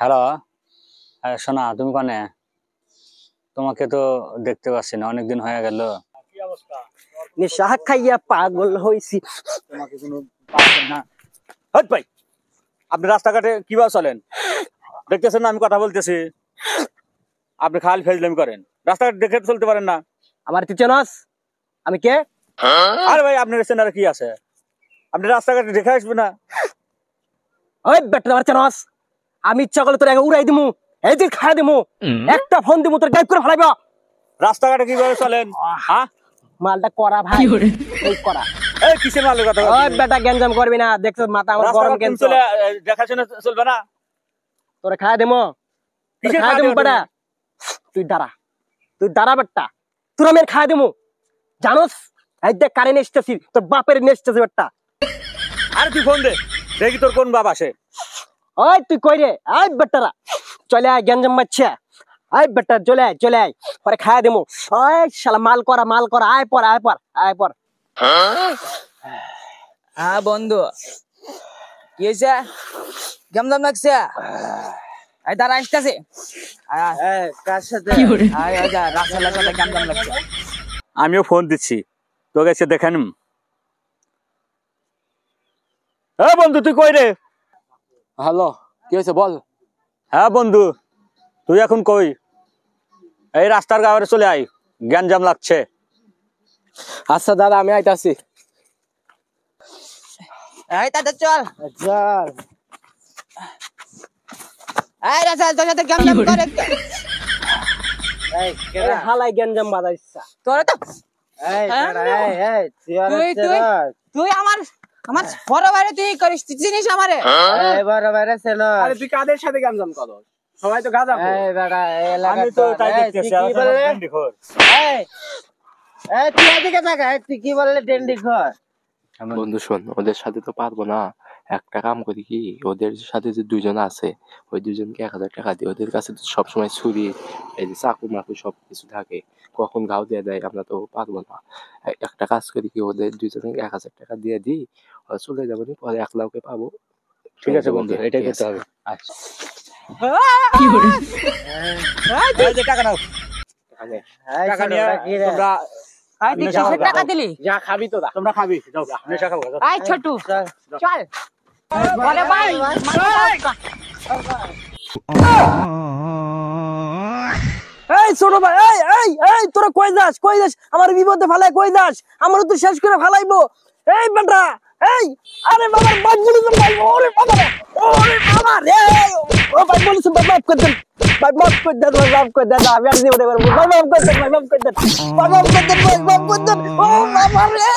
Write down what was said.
Hello, শোনা তুমি কানে? তোমাকে তো দেখতে পাচ্ছি না, অনেকদিন হয়ে গেল। কি অবস্থা? নেশা খাইয়া পাগল হইছি। তোমাকে কোনো পাচ্ছেন না। হট ভাই, আপনি রাস্তাঘাটে কিভাবে চলেন? দেখতেছেন না আমি কথা বলতেছি? আপনি খালি ফেজলামি করেন, রাস্তাঘাট দেখে চলতে পারেন না। আমার তুই চেনস? আমি কে? আরে ভাই, আপনার চেনার কি আছে? আপনি রাস্তাঘাটে দেখে আসবেন না। ওই বেটা আমার চেনস? আমি ইচ্ছা করলে তোর আগে উড়াই দিমু, এই যে খাই দিমু, একটা ফোন দিমু তোর গায়েব করে ফেলাইব। রাস্তাঘাটে কিভাবে চলেন? হ্যাঁ, মালটা করা ভাই, এই করা। এই কিসের মালের কথা? ওই বেটা গ্যাঞ্জাম করবি না, দেখছ মাথা আমার গরম কেন? চলে দেখাশোনা চলবে না? তোরে খাই দিমু, খাই দিমু বেটা। তুই দাঁড়া বেটা, তোর আমি খাই দিমু। জানোস এই দেখ কারে নেস্টেছি, তোর বাপের নেস্টেছি বেটা। আরে তুই ফোন দে, দেখি তোর কোন বাপ আসে। ওই তুই কই রে? আই বেটারা চলে আয়, গ্যাঞ্জাম মারছে। আই বেটা চলে আয়, পরে খাই দিমু। ওই শালা মাল করা, আয় পর। হ্যাঁ বন্ধু, কি হয়েছে? কেমন লাগছে? এই দাঁড়া, আসতেছে। কার সাথে? রাস্তার সাথে কেমন লাগছে? আমিও ফোন দিচ্ছি, তোকে এসে দেখে নিম। বন্ধু তুই কই রে? হ্যালো, কি হয়েছে বল। হ্যাঁ বন্ধু, তুই এখন কই? এই রাস্তার গায়ে চলে আয়, গ্যাঞ্জাম লাগছে। আচ্ছা দাদা, আমি আইতাছি। এই দাদা চল। এই রাস্তা তোর সাথে কেমন করে? হালাই গ্যাঞ্জাম বাজাইছা তোরা তো তুই আমার বড় বাইরে তুই করিস, তুই চিনিস আমারে? আরে তুই কাদের সাথে গ্যাঞ্জাম করো? সবাই তো গাঁজা আমি তো তাই দেখতেছি। তুই এদিকে থাকা, তুই কি বললে ডেন্ডি ঘর? বন্ধু শোন, ওদের সাথে তো পারবো না। একটা কাম করি কি, ওদের সাথে যে দুইজন আছে ওই দুইজনকে 1000 টাকা দিই। ওদের কাছে তো সবসময় ছুরি, এই যে চাকু মাকু সবকিছু থাকে, কখন ঘাও দিয়ে দেয় আমরা তো পারবো না। একটা কাজ করি কি, ওদের দুইজনকে 1000 টাকা দিয়ে দিই, ওরা চলে যাবো, পরে 1 লাখে পাবো। ঠিক আছে বন্ধু, এটাই করতে হবে। আচ্ছা টাকা নাও, টাকা নিয়ে তোমরা টাকা দিলি? যা খাবি তো তোমরা খাবি, যাও নেশা খাবো। এই ছোটু চল। বলে ভাই এই ছোট ভাই, এই তোরা কই যাস? আমার বিপদে ফালাই কই যাস? আমার তো শেষ করে ফালাইবো। এই বেটা, এই আরে বাবার বাজগুলো তো ভাই, ওরে বাবা রে, ও ভাই বলিস বাপ করে দেন, ভাই মাফ করে দেন, আমি আর জীবনে করব, ভাই মাফ করে দেন, ও বাবা রে।